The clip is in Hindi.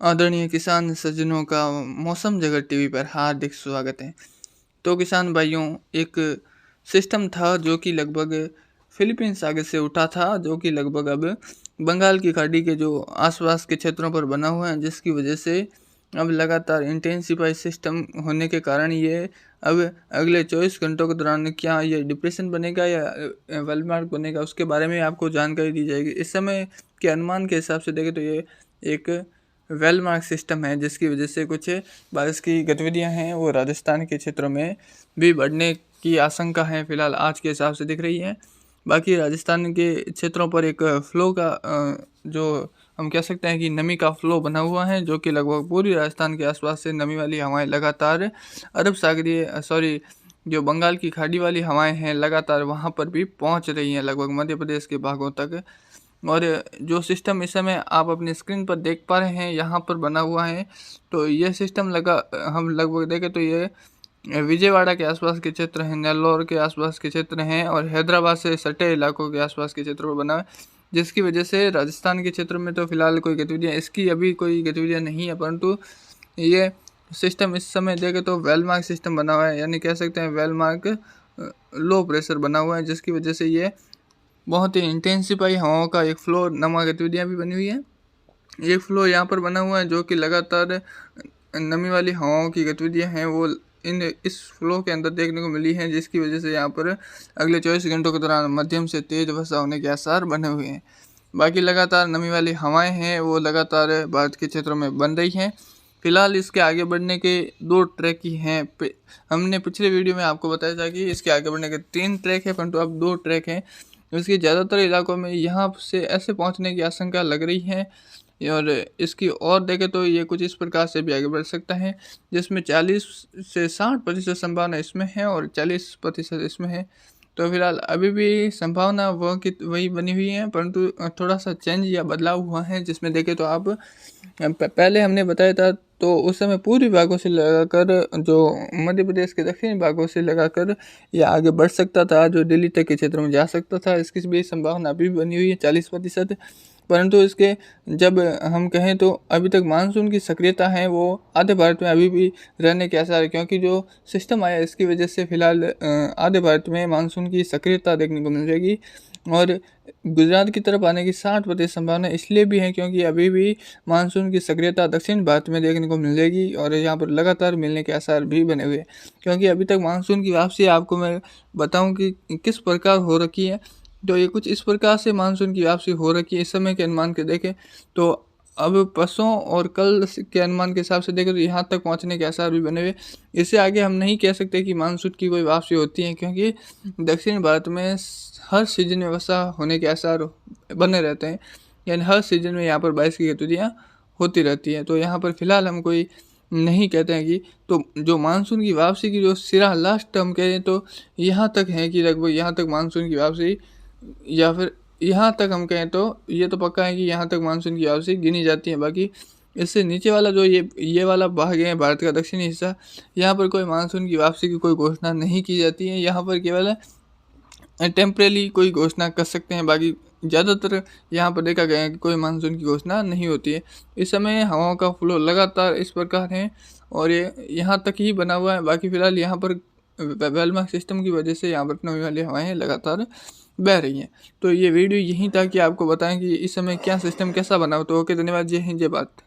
आदरणीय किसान सज्जनों का मौसम जगत टीवी पर हार्दिक स्वागत है। तो किसान भाइयों, एक सिस्टम था जो कि लगभग फिलीपींस सागर से उठा था, जो कि लगभग अब बंगाल की खाड़ी के जो आसपास के क्षेत्रों पर बना हुआ है, जिसकी वजह से अब लगातार इंटेंसिफाई सिस्टम होने के कारण ये अब अगले 24 घंटों के दौरान क्या ये डिप्रेशन बनेगा या वेलमार्क बनेगा, उसके बारे में आपको जानकारी दी जाएगी। इस समय के अनुमान के हिसाब से देखें तो ये एक वेल मार्क सिस्टम है, जिसकी वजह से कुछ बारिश की गतिविधियां हैं वो राजस्थान के क्षेत्रों में भी बढ़ने की आशंका है फिलहाल आज के हिसाब से दिख रही है। बाकी राजस्थान के क्षेत्रों पर एक फ्लो का जो हम कह सकते हैं कि नमी का फ्लो बना हुआ है, जो कि लगभग पूरी राजस्थान के आसपास से नमी वाली हवाएं लगातार अरब सागरीय जो बंगाल की खाड़ी वाली हवाएं हैं लगातार वहां पर भी पहुंच रही हैं, लगभग मध्य प्रदेश के भागों तक। और जो सिस्टम इस समय आप अपनी स्क्रीन पर देख पा रहे हैं यहाँ पर बना हुआ है, तो ये सिस्टम हम लगभग देखें तो ये विजयवाड़ा के आसपास के क्षेत्र हैं, नेल्लोर के आसपास के क्षेत्र हैं और हैदराबाद से सटे इलाकों के आसपास के क्षेत्र पर बना है, जिसकी वजह से राजस्थान के क्षेत्र में तो फिलहाल कोई गतिविधियाँ इसकी अभी कोई गतिविधियाँ नहीं है, परंतु ये सिस्टम इस समय देखें तो वेलमार्क सिस्टम बना हुआ है, यानी कह सकते हैं वेलमार्क लो प्रेशर बना हुआ है, जिसकी वजह से ये बहुत ही इंटेंसिफाई हवाओं का एक फ्लो नमा गतिविधियाँ भी बनी हुई है। एक फ्लो यहाँ पर बना हुआ है जो कि लगातार नमी वाली हवाओं की गतिविधियाँ हैं वो इस फ्लो के अंदर देखने को मिली हैं, जिसकी वजह से यहाँ पर अगले 24 घंटों के दौरान मध्यम से तेज वर्षा होने के आसार बने हुए हैं। बाकी लगातार नमी वाली हवाएं हैं वो लगातार भारत के क्षेत्रों में बन रही हैं। फिलहाल इसके आगे बढ़ने के 2 ट्रैक ही हैं। हमने पिछले वीडियो में आपको बताया था कि इसके आगे बढ़ने के 3 ट्रैक हैं, परंतु अब 2 ट्रैक हैं। इसके ज़्यादातर इलाकों में यहाँ से ऐसे पहुँचने की आशंका लग रही है और इसकी और देखें तो ये कुछ इस प्रकार से भी आगे बढ़ सकता है, जिसमें 40 से 60% संभावना इसमें है और 40% इसमें है। तो फिलहाल अभी भी संभावना वही बनी हुई है, परंतु थोड़ा सा चेंज या बदलाव हुआ है, जिसमें देखें तो आप पहले हमने बताया था तो उस समय पूर्वी भागों से लगाकर जो मध्य प्रदेश के दक्षिणी भागों से लगाकर यह आगे बढ़ सकता था, जो दिल्ली तक के क्षेत्र में जा सकता था। इसकी भी संभावना अभी भी बनी हुई है 40%, परंतु इसके जब हम कहें तो अभी तक मानसून की सक्रियता है वो आधे भारत में अभी भी रहने के आसार है, क्योंकि जो सिस्टम आया इसकी वजह से फिलहाल आधे भारत में मानसून की सक्रियता देखने को मिल जाएगी। और गुजरात की तरफ आने की 60% संभावना इसलिए भी है क्योंकि अभी भी मानसून की सक्रियता दक्षिण भारत में देखने को मिलेगी और यहाँ पर लगातार मिलने के आसार भी बने हुए हैं, क्योंकि अभी तक मानसून की वापसी आपको मैं बताऊं कि किस प्रकार हो रखी है। तो ये कुछ इस प्रकार से मानसून की वापसी हो रखी है। इस समय के अनुमान के देखें तो अब परसों और कल के अनुमान के हिसाब से देखें तो यहाँ तक पहुँचने के आसार भी बने हुए। इससे आगे हम नहीं कह सकते कि मानसून की कोई वापसी होती है, क्योंकि दक्षिण भारत में हर सीजन में वर्षा होने के आसार बने रहते हैं, यानी हर सीजन में यहाँ पर बारिश की गतिविधियाँ होती रहती हैं। तो यहाँ पर फिलहाल हम कोई नहीं कहते हैं कि तो जो मानसून की वापसी की जो सिरा लास्ट हम कहें तो यहाँ तक है कि लगभग यहाँ तक मानसून की वापसी, या फिर यहाँ तक हम कहें तो ये तो पक्का है कि यहाँ तक मानसून की वापसी गिनी जाती है। बाकी इससे नीचे वाला जो ये वाला भाग है भारत का दक्षिणी हिस्सा, यहाँ पर कोई मानसून की वापसी की कोई घोषणा नहीं की जाती है। यहाँ पर केवल टेम्परेली कोई घोषणा कर सकते हैं, बाकी ज़्यादातर यहाँ पर देखा गया है कि कोई मानसून की घोषणा नहीं होती है। इस समय हवाओं का फ्लो लगातार इस प्रकार है और ये यहाँ तक ही बना हुआ है। बाकी फिलहाल यहाँ पर वेलमार्क सिस्टम की वजह से यहाँ पर नमी वाली हवाएं लगातार बह रही हैं। तो ये वीडियो यहीं था कि आपको बताएं कि इस समय क्या सिस्टम कैसा बना हो। तो ओके, धन्यवाद, जय हिंद, जय भारत।